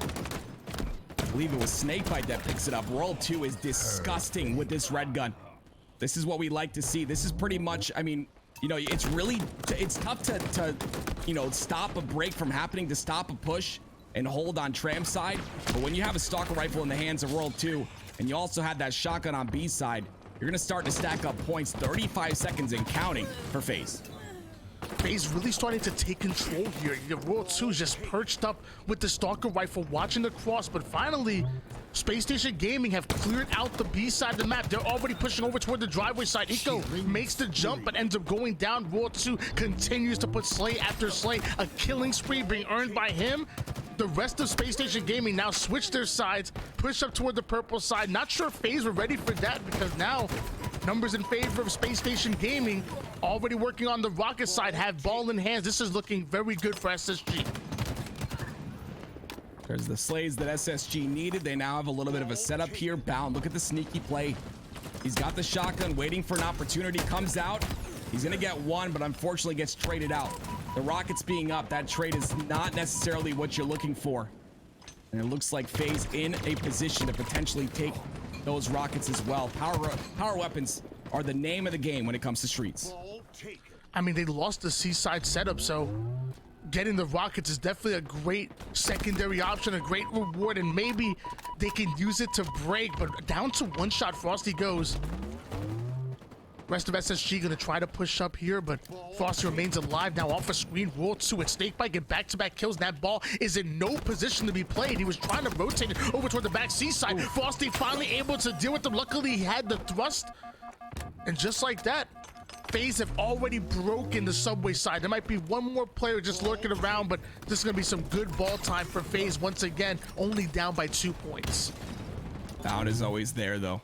I believe it was Snakebite that picks it up. World 2 is disgusting with this red gun. This is what we like to see. This is pretty much, I mean, it's tough to stop a break from happening, to stop a push and hold on Tram side. But when you have a Stalker rifle in the hands of World 2, and you also had that shotgun on B side, you're gonna start to stack up points. 35 seconds and counting for FaZe. FaZe really starting to take control here. Your World 2 is just perched up with the Stalker rifle, watching the cross, but finally, Space Station Gaming have cleared out the B side of the map. They're already pushing over toward the driveway side. Eco makes the jump, but ends up going down. World 2 continues to put slay after slay. A killing spree being earned by him. The rest of Space Station Gaming now switch their sides, push up toward the purple side. Not sure if FaZe were ready for that, because now numbers in favor of Space Station Gaming, already working on the rocket side, have ball in hands. This is looking very good for SSG. There's the slays that SSG needed. They now have a little bit of a setup here. Bound, look at the sneaky play. He's got the shotgun, waiting for an opportunity, comes out. He's gonna get one, but unfortunately gets traded out. The rockets being up, that trade is not necessarily what you're looking for. And it looks like FaZe in a position to potentially take those rockets as well. Power weapons are the name of the game when it comes to streets. I mean, they lost the seaside setup, so getting the rockets is definitely a great secondary option, a great reward, and maybe they can use it to break. But down to one shot, Frosty goes. Rest of SSG gonna try to push up here, but Frosty remains alive. Now off a screen, World 2 and Snakebite get back-to-back kills. That ball is in no position to be played. He was trying to rotate it over toward the back C side. Frosty finally able to deal with them. Luckily, he had the thrust. And just like that, FaZe have already broken the subway side. There might be one more player just lurking around, but this is gonna be some good ball time for FaZe once again, only down by 2 points. Bound is always there, though.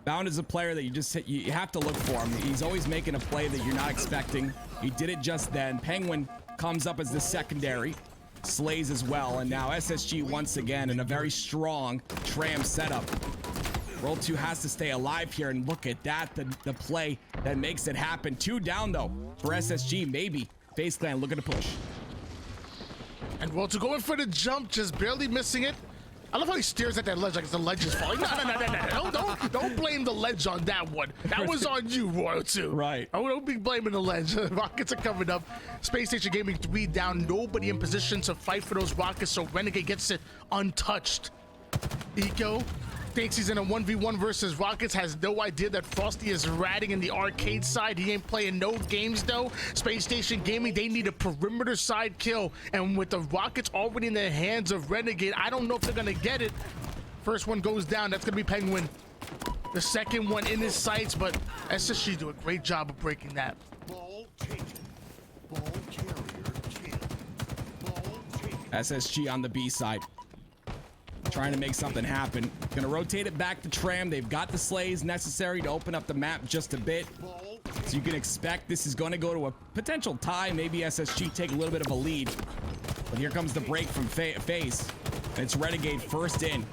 Bound is a player that you have to look for him. He's always making a play that you're not expecting. He did it just then. Penguin comes up as the secondary, slays as well, and now SSG once again in a very strong Tram setup. World 2 has to stay alive here, and look at that, the play that makes it happen. 2 down though for SSG, maybe. FaZe Clan looking to push. And World 2 going for the jump, just barely missing it. I love how he stares at that ledge like it's the ledge is falling. No. Don't blame the ledge on that one. That was on you, Royal 2. Right. Don't be blaming the ledge. Rockets are coming up. Space Station Gaming 3 down. Nobody in position to fight for those rockets, so Renegade gets it untouched. Eco Thinks he's in a 1v1 versus Rockets, has no idea that Frosty is ratting in the arcade side. He ain't playing no games though. Space Station Gaming, they need a perimeter side kill, and with the Rockets already in the hands of Renegade, I don't know if they're gonna get it. First one goes down, that's gonna be Penguin. The second one in his sights, but SSG do a great job of breaking that. Ball taken. Ball carrier killed. Ball taken. SSG on the B side, trying to make something happen. Gonna rotate it back to Tram. They've got the slays necessary to open up the map just a bit. So you can expect this is going to go to a potential tie. Maybe SSG take a little bit of a lead. But here comes the break from FaZe. And it's Renegade first in.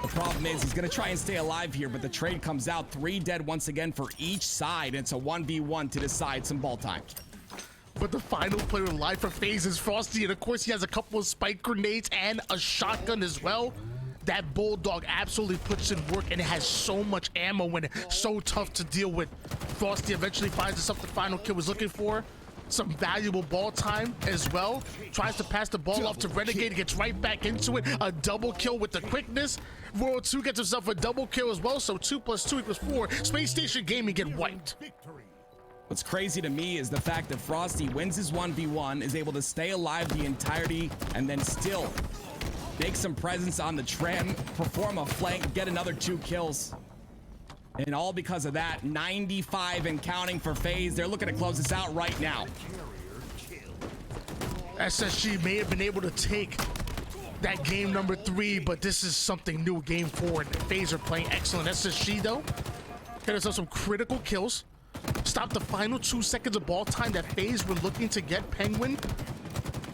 The problem is he's going to try and stay alive here, but the trade comes out. 3 dead once again for each side. And it's a 1v1 to decide some ball time. But the final player alive for FaZe is Frosty, and of course he has a couple of spike grenades and a shotgun as well. That Bulldog absolutely puts in work, and it has so much ammo when it's so tough to deal with. Frosty eventually finds himself the final kill was looking for. Some valuable ball time as well. Tries to pass the ball off to Renegade, gets right back into it. A double kill with the quickness. World 2 gets himself a double kill as well, so 2 + 2 = 4. Space Station Gaming get wiped. Victory. What's crazy to me is the fact that Frosty wins his 1v1, is able to stay alive the entirety, and then still make some presence on the Tram, perform a flank, get another 2 kills. And all because of that. 95 and counting for FaZe. They're looking to close this out right now. SSG may have been able to take that game number 3, but this is something new. Game 4, and FaZe are playing excellent. SSG though, get us some critical kills. Stop the final 2 seconds of ball time that FaZe were looking to get. Penguin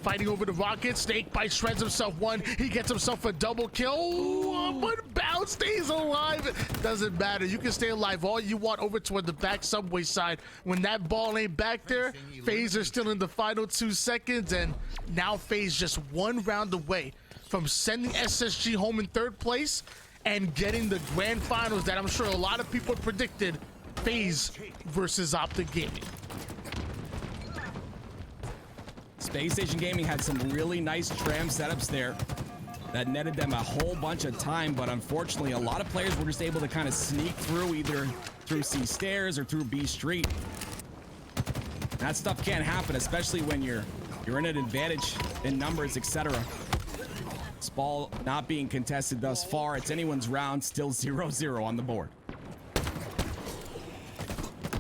fighting over the Rockets. Snakebite shreds himself 1. He gets himself a double kill, but Bounce stays alive. Doesn't matter. You can stay alive all you want over toward the back subway side. When that ball ain't back there, FaZe are still in the final 2 seconds, and now FaZe just 1 round away from sending SSG home in 3rd place and getting the grand finals that I'm sure a lot of people predicted. FaZe versus Optic Gaming. Space Station Gaming had some really nice Tram setups there that netted them a whole bunch of time, but unfortunately a lot of players were just able to kind of sneak through either through C stairs or through B Street. That stuff can't happen, especially when you're in an advantage in numbers, etc. This ball not being contested thus far. It's anyone's round, still 0-0 on the board.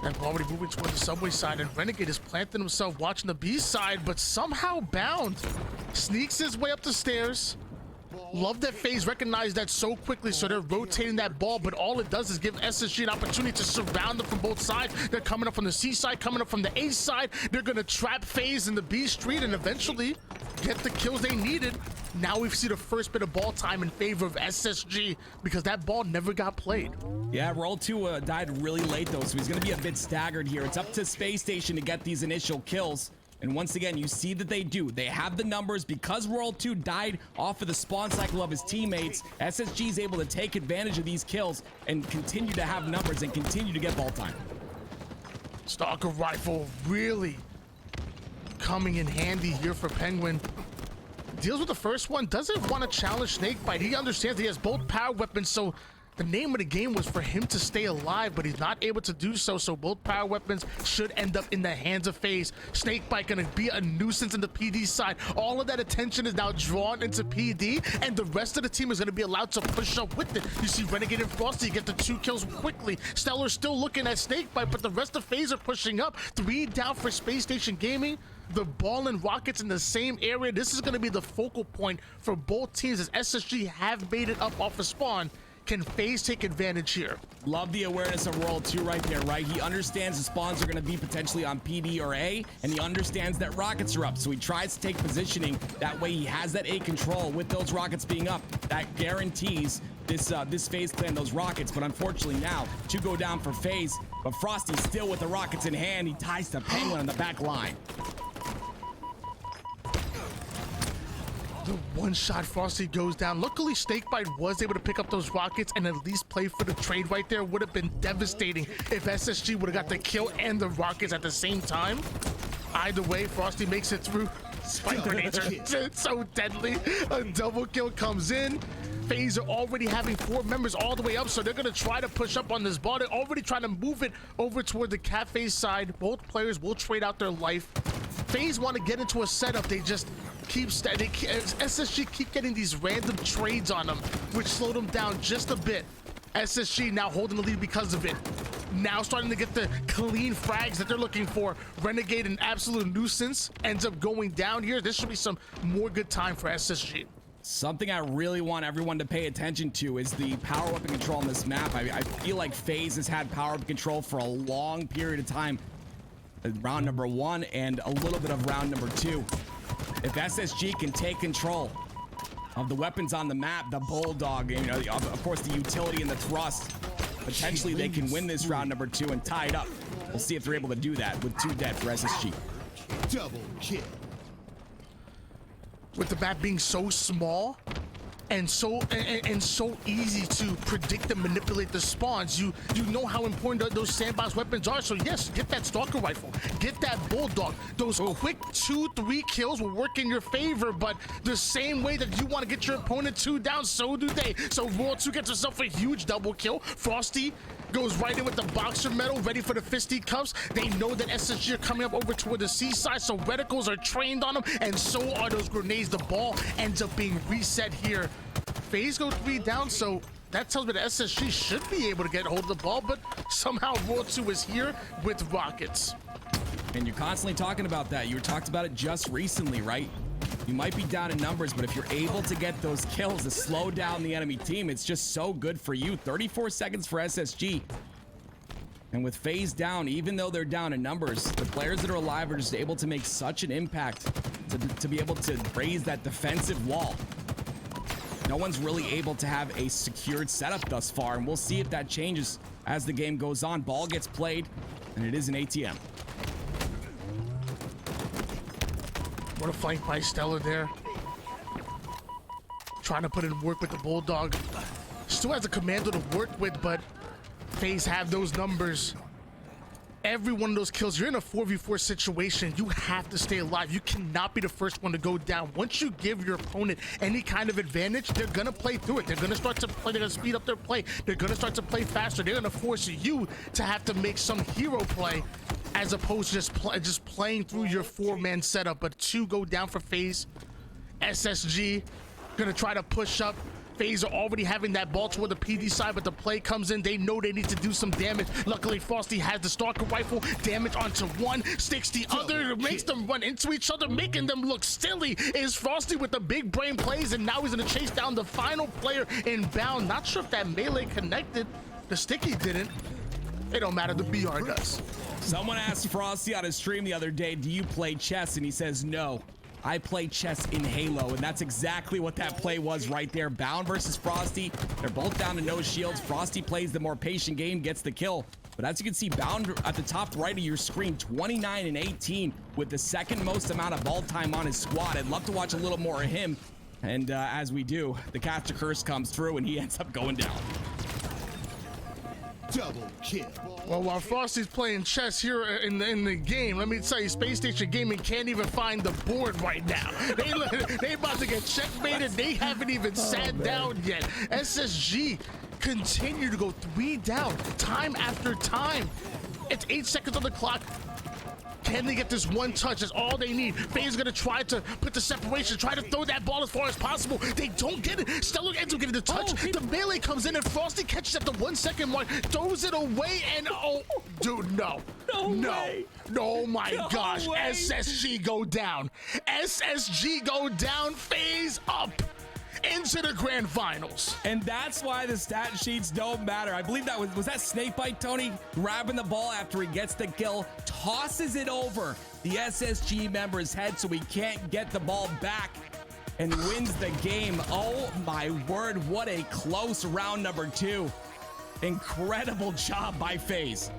And already moving towards the subway side, and Renegade is planting himself watching the B side, but somehow Bound sneaks his way up the stairs. Love that FaZe recognized that so quickly, so they're rotating that ball, but all it does is give SSG an opportunity to surround them from both sides. They're coming up from the C side, coming up from the A side. They're gonna trap FaZe in the B street and eventually get the kills they needed. Now we see the first bit of ball time in favor of SSG because that ball never got played. Yeah, World 2 died really late though, so he's gonna be a bit staggered here. It's up to Space Station to get these initial kills. And once again, you see that they do. They have the numbers. Because World 2 died off of the spawn cycle of his teammates, SSG is able to take advantage of these kills and continue to have numbers and continue to get ball time. Stalker Rifle really coming in handy here for Penguin. Deals with the first one, doesn't want to challenge Snakebite. He understands that he has both power weapons, so the name of the game was for him to stay alive, but he's not able to do so, so both power weapons should end up in the hands of FaZe. Snakebite gonna be a nuisance in the PD side. All of that attention is now drawn into PD, and the rest of the team is gonna be allowed to push up with it. You see Renegade and Frosty get the 2 kills quickly. Stellar's still looking at Snakebite, but the rest of FaZe are pushing up. 3 down for Space Station Gaming. The ball and Rockets in the same area. This is gonna be the focal point for both teams as SSG have made it up off of spawn. Can FaZe take advantage here? Love the awareness of World 2 right there, right? He understands the spawns are going to be potentially on PD or A, and he understands that Rockets are up, so he tries to take positioning. That way he has that A control with those Rockets being up. That guarantees this FaZe clan those Rockets, but unfortunately now, 2 go down for FaZe, but Frosty's still with the Rockets in hand. He ties the Penguin on the back line. The 1-shot Frosty goes down. Luckily, Snakebite was able to pick up those Rockets and at least play for the trade right there. Would have been devastating if SSG would have got the kill and the Rockets at the same time. Either way, Frosty makes it through. Spike grenades are so deadly. A double kill comes in. FaZe are already having 4 members all the way up, so they're gonna try to push up on this ball. They're already trying to move it over toward the Cafe side. Both players will trade out their life. FaZe want to get into a setup. They just keep SSG keep getting these random trades on them, which slow them down just a bit. SSG now holding the lead because of it. Now starting to get the clean frags that they're looking for. Renegade, an absolute nuisance, ends up going down here. This should be some more good time for SSG. Something I really want everyone to pay attention to is the power weapon control on this map. I feel like FaZe has had power weapon control for a long period of time. Round number 1 and a little bit of round number 2. If SSG can take control of the weapons on the map, the Bulldog, you know, of course the utility and the thrust, potentially they can win this round number 2 and tie it up. We'll see if they're able to do that with 2 dead for SSG. Double kill. With the map being so small and so easy to predict and manipulate the spawns, you know how important those sandbox weapons are. So yes, get that stalker rifle, get that Bulldog. Those quick 2-3 kills will work in your favor, but the same way that you want to get your opponent 2 down, so do they. So Royal 2 gets herself a huge double kill. Frosty goes right in with the boxer medal, ready for the fisty cuffs. They know that SSG are coming up over toward the seaside, so reticles are trained on them, and so are those grenades. The ball ends up being reset here. FaZe go 3 down, so that tells me that SSG should be able to get hold of the ball, but somehow Royal 2 is here with rockets. And you're constantly talking about that. You talked about it just recently, right? You might be down in numbers, but if you're able to get those kills to slow down the enemy team, it's just so good for you. 34 seconds for SSG. And with FaZe down, even though they're down in numbers, the players that are alive are just able to make such an impact to be able to raise that defensive wall. No one's really able to have a secured setup thus far, and we'll see if that changes as the game goes on. Ball gets played, and it is an ATM. What a flank by Stellar there. Trying to put in work with the Bulldog. Still has a commando to work with, but FaZe have those numbers. Every one of those kills, you're in a 4v4 situation. You have to stay alive. You cannot be the first one to go down. Once you give your opponent any kind of advantage, they're gonna play through it. They're gonna start to play, they're gonna speed up their play. They're gonna start to play faster. They're gonna force you to have to make some hero play as opposed to just playing through your 4-man setup. But 2 go down for FaZe. SSG gonna try to push up. FaZe are already having that ball toward the PD side, but the play comes in. They know they need to do some damage. Luckily, Frosty has the stalker rifle. Damage onto one, sticks the other, makes them run into each other, making them look silly. Is Frosty with the big brain plays, and now he's gonna chase down the final player inbound. Not sure if that melee connected. The sticky didn't. It don't matter, the BR does. Someone asked Frosty on his stream the other day, do you play chess? And he says, no. I play chess in Halo, and that's exactly what that play was right there. Bound versus Frosty. They're both down to no shields. Frosty plays the more patient game, gets the kill. But as you can see, Bound at the top right of your screen, 29 and 18 with the second most amount of ball time on his squad. I'd love to watch a little more of him. And as we do, the caster curse comes through, and he ends up going down. Double kill. Well, while Frosty's playing chess here in the game, let me tell you, Space Station Gaming can't even find the board right now. They about to get checkmated. They haven't even sat down yet. SSG continue to go 3 down, time after time. It's 8 seconds on the clock. Can they get this one touch? That's all they need. FaZe is gonna try to put the separation, try to throw that ball as far as possible. They don't get it. Stellar ends up getting the touch. The melee comes in and Frosty catches at the 1 second mark, throws it away, and oh, dude, no. Oh my gosh. Way. SSG go down. SSG go down. FaZe up into the grand finals. And that's why the stat sheets don't matter. I believe that was that Snakebite, Tony? Grabbing the ball after he gets the kill, tosses it over the SSG member's head so he can't get the ball back and wins the game. Oh my word, what a close round number 2. Incredible job by FaZe.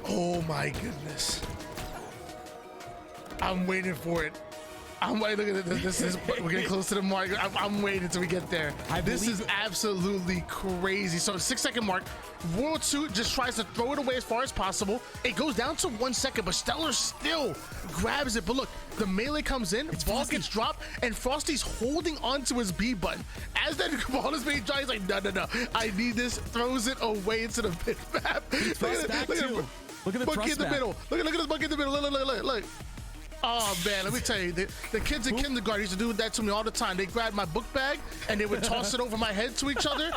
Oh my goodness. I'm waiting for it. I'm waiting. Look at this. We're getting close to the mark. I'm waiting until we get there. This is absolutely crazy. So 6-second mark. World 2 just tries to throw it away as far as possible. It goes down to 1 second, but Stellar still grabs it. But look, the melee comes in, ball gets dropped, and Frosty's holding onto his B button. As that ball is being dropped, he's like, no. I need this. Throws it away into the pit map. Look at the monkey in the middle. Look at this monkey in the middle. Look. Oh man, let me tell you, the kids in kindergarten used to do that to me all the time. They grabbed my book bag and they would toss it over my head to each other.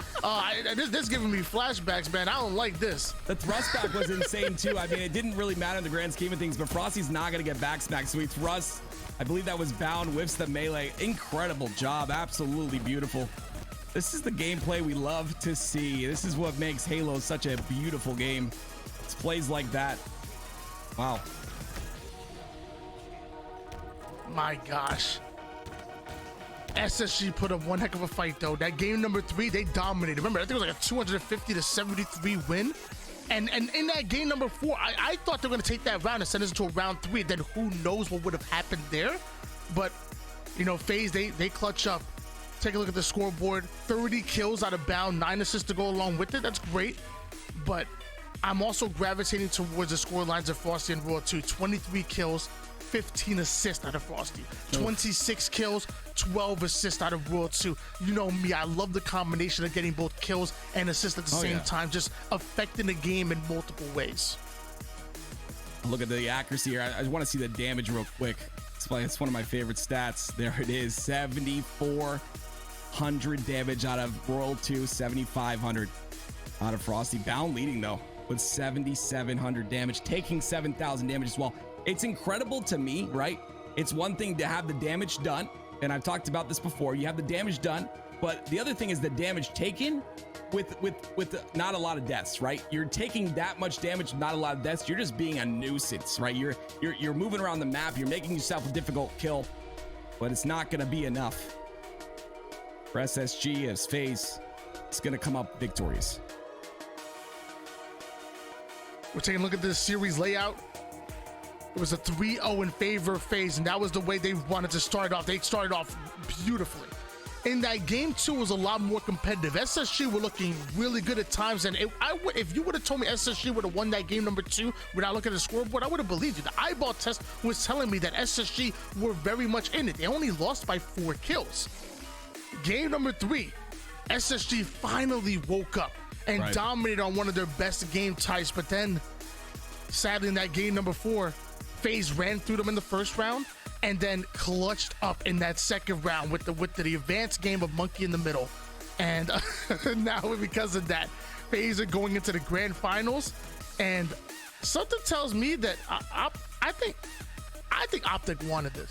This giving me flashbacks, man. I don't like this. The thrust back was insane too. I mean, it didn't really matter in the grand scheme of things, but Frosty's not gonna get back smacked. So he thrusts. I believe that was bound, whiffs the melee. Incredible job, absolutely beautiful. This is the gameplay we love to see. This is what makes Halo such a beautiful game. It's plays like that. Wow. My gosh. SSG put up one heck of a fight though. That game number 3, they dominated. Remember, I think it was like a 250 to 73 win. And in that game number 4, I thought they were gonna take that round and send us into a round 3. Then who knows what would have happened there. But you know, FaZe, they clutch up. Take a look at the scoreboard. 30 kills out of bound, 9 assists to go along with it. That's great. But I'm also gravitating towards the score lines of Frosty and World 2. 23 kills, 15 assists out of Frosty, 26 kills, 12 assists out of World 2. You know me, I love the combination of getting both kills and assists at the same time, just affecting the game in multiple ways. Look at the accuracy here. I want to see the damage real quick. It's one of my favorite stats. There it is, 7,400 damage out of World 2, 7,500 out of Frosty. Bound leading though with 7,700 damage, taking 7,000 damage as well. It's incredible to me, right? It's one thing to have the damage done, and I've talked about this before. You have the damage done, but the other thing is the damage taken with not a lot of deaths, right? You're taking that much damage, not a lot of deaths. You're just being a nuisance, right? You're moving around the map. You're making yourself a difficult kill, but it's not going to be enough for SSG as FaZe. It's going to come up victorious. We're taking a look at this series layout. It was a 3-0 in favor of FaZe, and that was the way they wanted to start off. They started off beautifully. In that game 2 was a lot more competitive. SSG were looking really good at times, and if you would have told me SSG would have won that game number 2 without looking at the scoreboard, I would have believed you. The eyeball test was telling me that SSG were very much in it. They only lost by 4 kills. Game number 3, SSG finally woke up and dominated on one of their best game types, but then sadly in that game number 4, FaZe ran through them in the first round and then clutched up in that second round with the advanced game of Monkey in the middle. And now because of that, FaZe are going into the grand finals, and something tells me that I think Optic wanted this.